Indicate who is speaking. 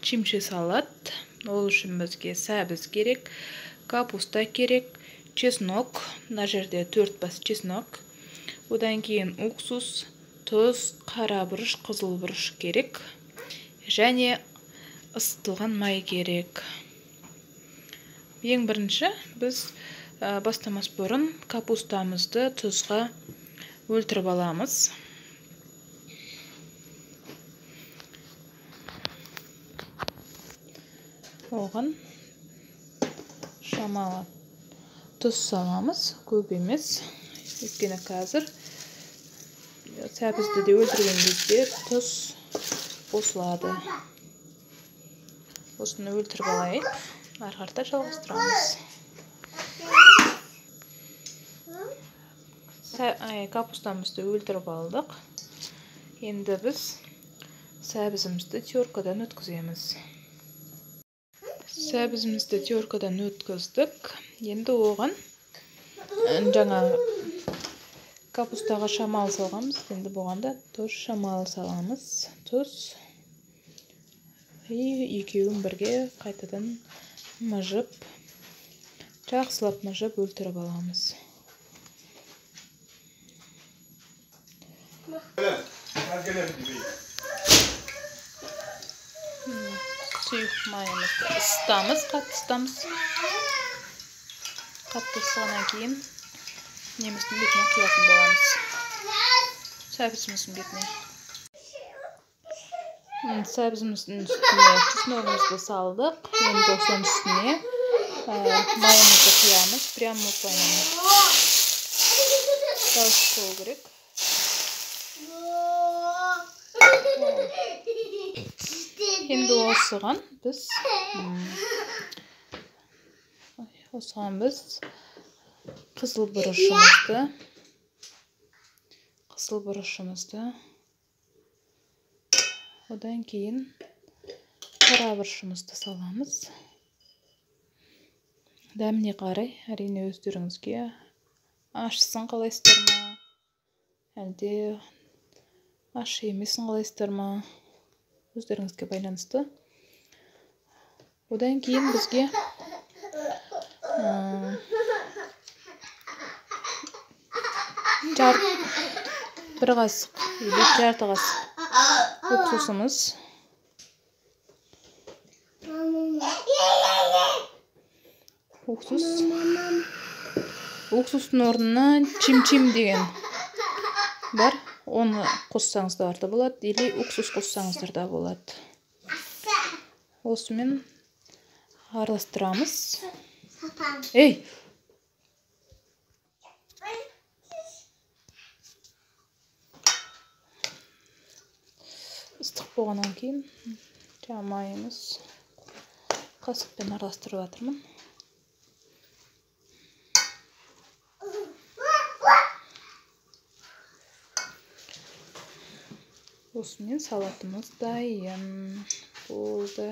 Speaker 1: чимчи салат. Ол үшін бізге сәбіз керек, капуста керек, чеснок, мына жерде 4 бас чеснок. Одан кейін уксус, тұз, қара бұрыш, қызыл бұрыш керек. Және ысытылған май керек. Ең бірінші біз бастамас бұрын капустамызды тұзға өлтіріп аламыз. Оған шамалы тұз саламыз, көп емес. Өйткені қазір сәбізді де өлтірген кезде тұз қосылады. Осыны өлтіріп алайық, ары қарата жалғастырамыз. Капустамызды өлтіріп алдық. Енді біз сәбізімізді теркадан өткіземіз. Сәбізімізді теркадан өткіздік. Енді оған жаңа капустаға шамал салғанбыз. Енді бұғанда тұз шамал саламыз. Тұз. Екеуін бірге қайтадан мұжып, жақсылап мұжып өлтіріп аламыз. Сұйық майымызды ысытамыз, қатты ысытамыз. Қатты ысығаннан кейін неміздің бетіне құятын боламыз. Сәбізіміздің бетіне. Сәбізіміздің үстіне чесногымызды салдық. Енді соның үстіне майымызды құямыз. Прямо осылай. Дауыс болу керек. Енді осыған біз қызыл бұрышымызды, одан кейін қара бұрышымызды саламыз. Дәміне қарай, әрине өздеріңізге ашысын қалайсыздар ма, әлде ашы емесін қалайсыздар ма, өздеріңізге байланысты. Одан кейін бізге бір қасық, жарты қасық уксусымыз. Уксустың орнына чим-чим деген бар. Оны қоссаңыздар да болады, или уксус қоссаңыздар да болады. Осымен араластырамыз. Ыстық болғаннан кейін майымыз қасықпен араластырып жатырмын. Осымен салатымыз дайын болды.